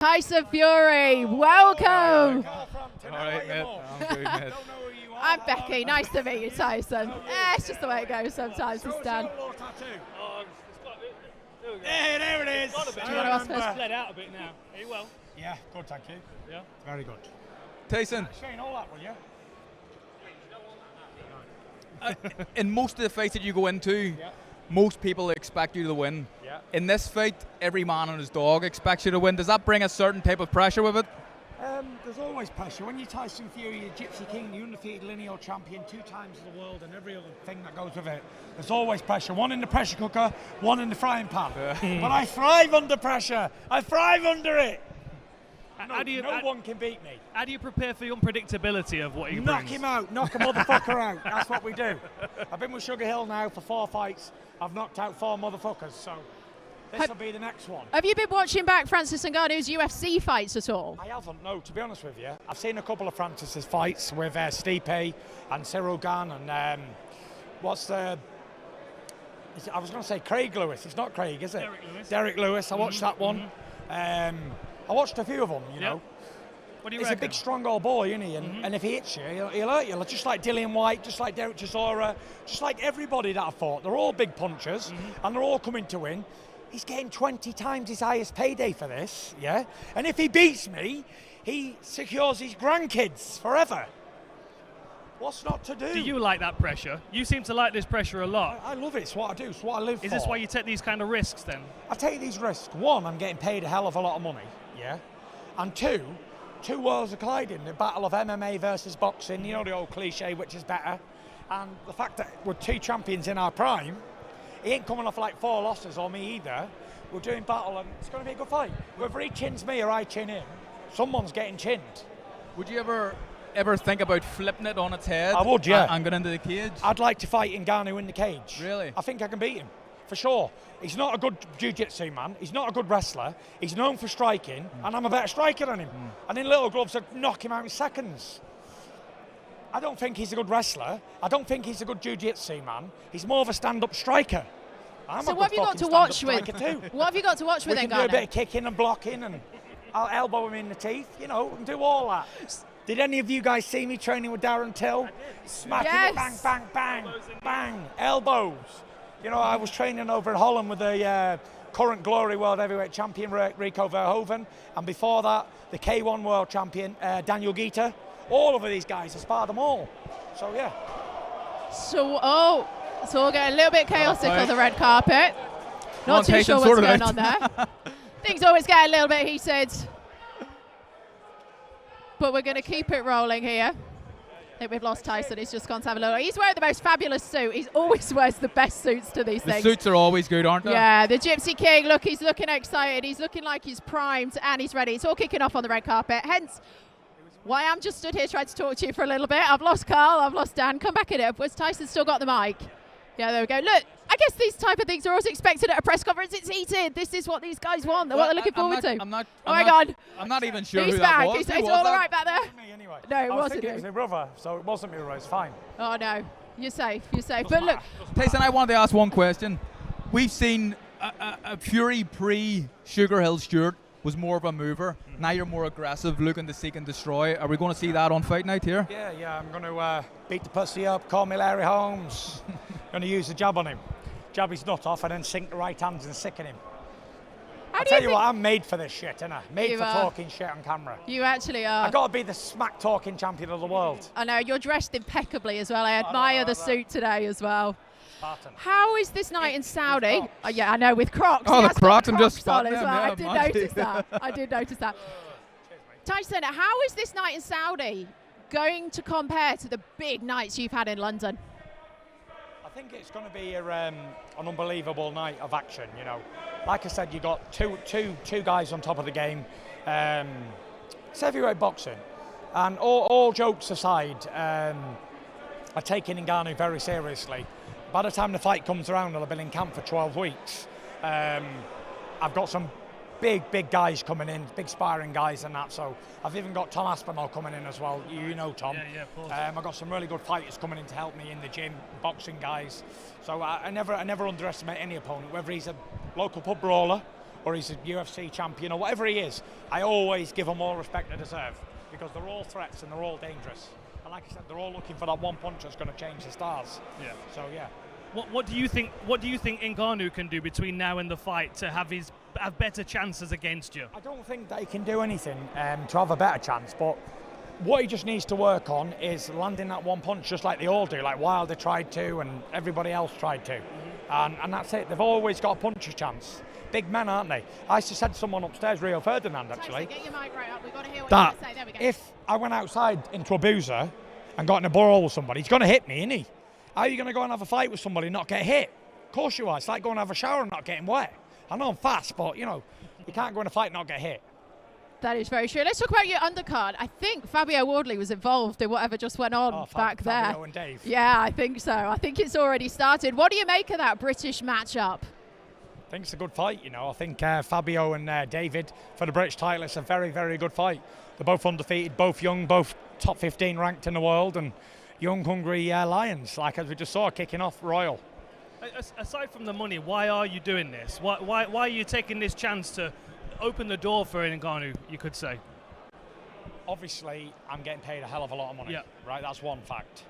Tyson Fury, welcome. All right, mate. I'm good, mate. I'm Becky. Nice to meet you, Tyson. It's just the way it goes sometimes. It's done. Hey, there it is. Do you want to ask first? Bled out a bit now. Are you well? Yeah, good, thank you. Yeah. Very good. Tyson, Shane, all that, will you? in most of the fights that you go into, most people expect you to win. Yeah. In this fight, every man and his dog expects you to win. Does that bring a certain type of pressure with it? There's always pressure. When you're Tyson Fury, you're Gypsy King, the undefeated lineal champion, 2 times of the world, and every other thing that goes with it. There's always pressure. One in the pressure cooker, one in the frying pan. But I thrive under pressure. I thrive under it. No one can beat me. How do you prepare for the unpredictability of what he Knock brings? him out. Knock a motherfucker out. That's what we do. I've been with Sugar Hill now for 4 fights. I've knocked out 4 motherfuckers, so this will be the next one. Have you been watching back Francis Ngannou's UFC fights at all? I haven't, no, to be honest with you. I've seen a couple of Francis's fights with Stipe and Cyril Gane and I was going to say Craig Lewis. It's not Craig, is it? Derek Lewis. I watched that one. I watched a few of them, you know. What do you He's reckon? a big, strong old boy, isn't he? And if he hits you, he'll hurt you. Just like Dillian White, just like Derek Chisora, just like everybody that I fought. They're all big punchers, and they're all coming to win. He's getting 20 times his highest payday for this, yeah? And if he beats me, he secures his grandkids forever. What's not to do? Do you like that pressure? You seem to like this pressure a lot. I love it. It's what I do. It's what I live for. Is this why you take these kind of risks then? I take these risks. 1, I'm getting paid a hell of a lot of money, yeah? And 2 worlds are colliding. The battle of MMA versus boxing, you know the old cliche, which is better. And the fact that we're 2 champions in our prime, he ain't coming off like 4 losses, or me either. We're doing battle, and it's going to be a good fight. Whether he chins me or I chin him, someone's getting chinned. Would you ever think about flipping it on its head? I would, yeah. And going into the cage? I'd like to fight Ngannou in the cage. Really? I think I can beat him, for sure. He's not a good jiu-jitsu man. He's not a good wrestler. He's known for striking, and I'm a better striker than him. And in little gloves, I'd knock him out in seconds. I don't think he's a good wrestler. I don't think he's a good jiu-jitsu man. He's more of a stand-up striker. So what have you got to watch with? Too. What have you got to watch with We Ngannou? can do a bit of kicking and blocking, and I'll elbow him in the teeth. You know, we can do all that. Did any of you guys see me training with Darren Till? Smacking it, bang, bang, bang, bang, elbows. You know, I was training over in Holland with the current Glory World Heavyweight Champion, Rico Verhoeven, and before that, the K1 World Champion, Daniel Geeta. All of these guys, I sparred them all. So, yeah. So we're getting a little bit chaotic on the red carpet. Not too sure what's going on there. Things always get a little bit heated. But we're going to keep it rolling here. I think we've lost Tyson. He's just gone to have a look. He's wearing the most fabulous suit. He always wears the best suits to these things. The suits are always good, aren't they? Yeah, the Gypsy King, look, he's looking excited. He's looking like he's primed and he's ready. It's all kicking off on the red carpet. Hence why I'm just stood here trying to talk to you for a little bit. I've lost Carl, I've lost Dan. Come back in it. Where's Tyson still got the mic? Yeah, there we go. Look, I guess these type of things are always expected at a press conference. It's heated. This is what these guys want. They're what they're looking forward to. I'm not He's even sure who back. that was. It's all right back there. It wasn't me anyway. No, it I wasn't thinking it was my brother, so it wasn't me, it's fine. Oh, no. You're safe. You're safe. But look, Tyson, I wanted to ask one question. We've seen a Fury pre-Sugar Hill Stewart was more of a mover. Now you're more aggressive, looking to seek and destroy. Are we going to see that on Fight Night here? Yeah, I'm going to beat the pussy up, call me Larry Holmes. Going to use the jab on him. Jab his nut off and then sink the right hands and sicken him. I tell you what, I'm made for this shit, innit? Made for talking shit on camera. You actually are. I've got to be the smack-talking champion of the world. I know, you're dressed impeccably as well. I admire the suit today as well. Spartan. How is this night in Saudi? Oh, yeah, I know, with Crocs. Oh, He the has got Crocs, I'm just on spotting as them, well. yeah, I did man. notice that. I did notice that. Tyson, how is this night in Saudi going to compare to the big nights you've had in London? I think it's going to be an unbelievable night of action, you know. Like I said, you got two guys on top of the game. It's heavyweight boxing. And all jokes aside, are taking Ngannou very seriously. By the time the fight comes around, I'll have been in camp for 12 weeks. I've got some big guys coming in, big sparring guys and that. So I've even got Tom Aspinall coming in as well. You know Tom. Yeah, of course. I've got some really good fighters coming in to help me in the gym, boxing guys. So I never underestimate any opponent, whether he's a local pub brawler or he's a UFC champion or whatever he is, I always give them all respect they deserve because they're all threats and they're all dangerous. And like I said, they're all looking for that one punch that's going to change the stars. Yeah. So yeah. What do you think? What do you think Ngannou can do between now and the fight to have better chances against you? I don't think that he can do anything to have a better chance, but what he just needs to work on is landing that one punch just like they all do, like Wilder tried to and everybody else tried to. And that's it. They've always got a puncher's chance. Big men, aren't they? I just said to someone upstairs, Rio Ferdinand, actually, Tyson, get your mic right up. We've got to hear what that you say. There we go. if I went outside into a boozer and got in a brawl with somebody, he's going to hit me, isn't he? How are you going to go and have a fight with somebody and not get hit? Of course you are. It's like going to have a shower and not getting wet. I know I'm fast, but, you can't go in a fight and not get hit. That is very true. Let's talk about your undercard. I think Fabio Wardley was involved in whatever just went on back there. Fabio and Dave. Yeah, I think so. I think it's already started. What do you make of that British matchup? I think it's a good fight, I think Fabio and David for the British title, it's a very, very good fight. They're both undefeated, both young, both top 15 ranked in the world, and young, hungry lions, like as we just saw, kicking off Royal. Aside from the money, why are you doing this? Why are you taking this chance to open the door for Ngannou, you could say? Obviously, I'm getting paid a hell of a lot of money, right? That's one fact.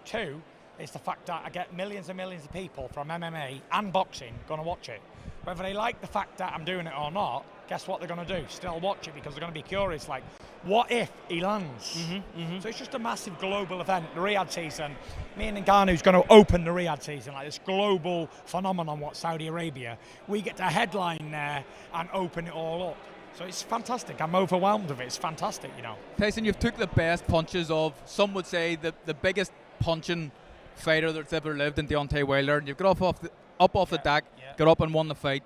Two, is the fact that I get millions and millions of people from MMA and boxing going to watch it. Whether they like the fact that I'm doing it or not, guess what they're going to do? Still watch it because they're going to be curious, like, what if he lands? So it's just a massive global event, the Riyadh season. Me and Ngannou's going to open the Riyadh season, like this global phenomenon, what Saudi Arabia. We get to headline there and open it all up. So it's fantastic. I'm overwhelmed with it. It's fantastic, Tyson, you've took the best punches of, some would say, the biggest punching fighter that's ever lived in Deontay Wilder, and you've got up off the deck, got up and won the fight.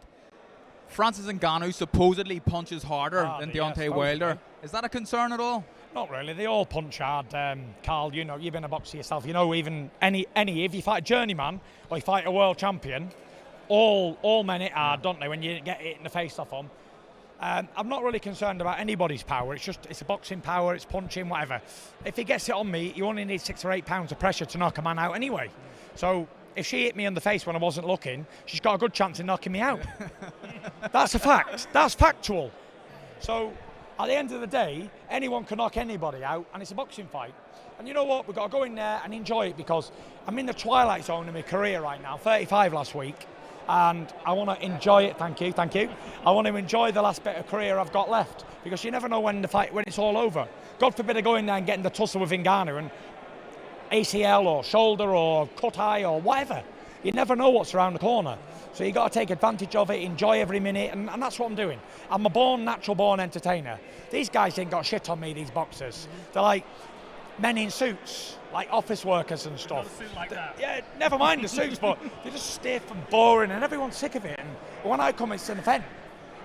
Francis Ngannou supposedly punches harder than Deontay Wilder. Is that a concern at all? Not really. They all punch hard. Carl, you've been a boxer yourself. Even if you fight a journeyman or you fight a world champion, all men hit hard, don't they, when you get hit in the face off them. I'm not really concerned about anybody's power. It's a boxing power, it's punching, whatever. If he gets it on me, you only need 6 or 8 pounds of pressure to knock a man out anyway. So if she hit me in the face when I wasn't looking, she's got a good chance of knocking me out. That's a fact. That's factual. So at the end of the day, anyone can knock anybody out, and it's a boxing fight. And you know what? We've got to go in there and enjoy it because I'm in the twilight zone of my career right now, 35 last week. And I want to enjoy it. Thank you. I want to enjoy the last bit of career I've got left because you never know when it's all over. God forbid I go in there and get in the tussle with Ngannou and ACL or shoulder or cut eye or whatever. You never know what's around the corner. So you got to take advantage of it, enjoy every minute, and that's what I'm doing. I'm a natural born entertainer. These guys ain't got shit on me, these boxers. They're like men in suits, like office workers and stuff. Not a suit like that. Yeah, never mind the suits, but they're just stiff and boring, and everyone's sick of it. And when I come, it's an event.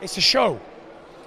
It's a show.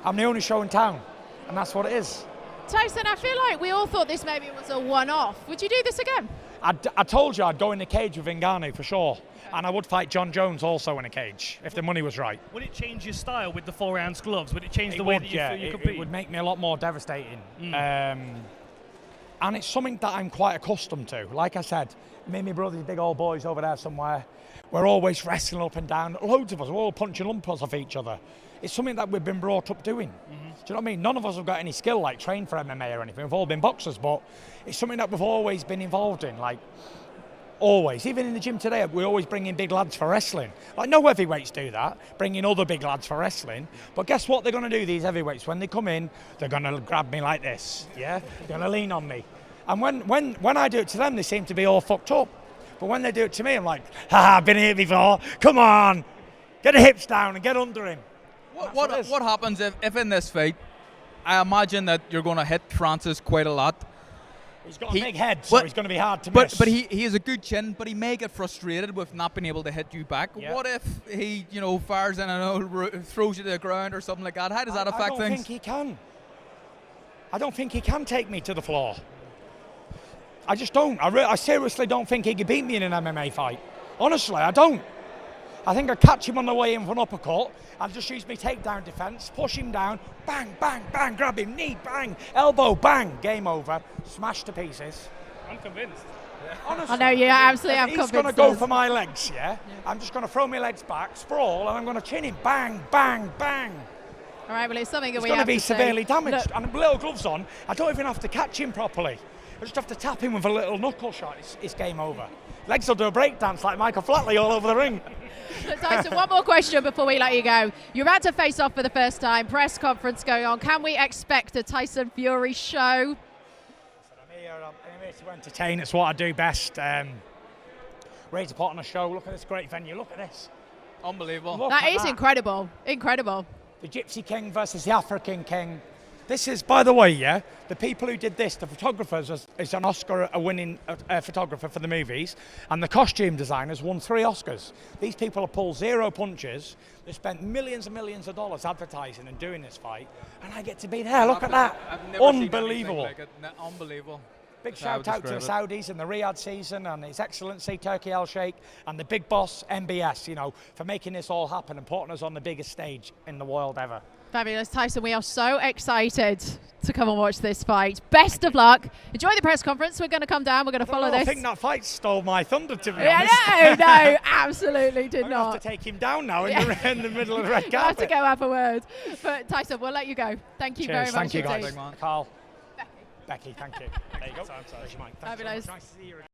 I'm the only show in town, and that's what it is. Tyson, I feel like we all thought this maybe was a one-off. Would you do this again? I told you I'd go in the cage with Ngannou for sure, and I would fight John Jones also in a cage if the money was right. Would it change your style with the 4-ounce gloves? Would it change the way that you compete? It would make me a lot more devastating. And it's something that I'm quite accustomed to. Like I said, me and my brothers, big old boys over there somewhere, we're always wrestling up and down. Loads of us, we're all punching lumps off each other. It's something that we've been brought up doing. Do you know what I mean? None of us have got any skill, like trained for MMA or anything. We've all been boxers, but it's something that we've always been involved in, like always. Even in the gym today, we always bring in big lads for wrestling. Like no heavyweights do that, bring in other big lads for wrestling. But guess what they're going to do, these heavyweights? When they come in, they're going to grab me like this, yeah? They're going to lean on me. And when I do it to them, they seem to be all fucked up. But when they do it to me, I'm like, I've been here before. Come on, get the hips down and get under him. What happens if in this fight, I imagine that you're going to hit Francis quite a lot. He's got a big head, so he's going to be hard to miss. But he has a good chin, but he may get frustrated with not being able to hit you back. Yeah. What if he, fires in and throws you to the ground or something like that? How does that affect things? I don't think he can. I don't think he can take me to the floor. I just don't. I seriously don't think he could beat me in an MMA fight. Honestly, I don't. I think I'd catch him on the way in for an uppercut. I'd just use my takedown defence, push him down, bang, bang, bang, grab him, knee, bang, elbow, bang, game over, smash to pieces. I'm convinced. Honestly, I know you absolutely have he's confidence. going to go for my legs, yeah? I'm just going to throw my legs back, sprawl, and I'm going to chin him. Bang, bang, bang. All right, well, it's something that He's we going to have be to say. severely damaged. Look, And with little gloves on, I don't even have to catch him properly. I just have to tap him with a little knuckle shot. It's game over. Legs will do a breakdance like Michael Flatley all over the ring. look, Tyson, one more question before we let you go. You're about to face off for the first time, press conference going on. Can we expect a Tyson Fury show? I'm here to entertain. It's what I do best. Ready to put on a show. Look at this great venue. Look at this. Unbelievable. Look That at is incredible. Incredible. The Gypsy King versus the African King. This is, by the way, yeah, the people who did this, the photographers, is an Oscar-winning photographer for the movies, and the costume designers won 3 Oscars. These people have pulled 0 punches. They spent millions and millions of dollars advertising and doing this fight, and I get to be there. Look at that. I've never seen anything Unbelievable. like it. Unbelievable. Big That's how I would shout out to the describe Saudis and the Riyadh season and His Excellency Turkey Al Sheikh and the big boss MBS, you know, for making this all happen and putting us on the biggest stage in the world ever. Fabulous, Tyson. We are so excited to come and watch this fight. Best of luck. Enjoy the press conference. We're going to come down. We're going to follow this. I think that fight stole my thunder, to be Yeah, honest. no, absolutely did I'm going to not. have to take him down now in the middle of the red We'll have to carpet. go have a word. But Tyson, we'll let you go. Thank you very Cheers, much thank you indeed. guys. Big man. Carl. Becky, thank you. There you go. There's your mic. Thanks so Fabulous. much. Nice to see you again.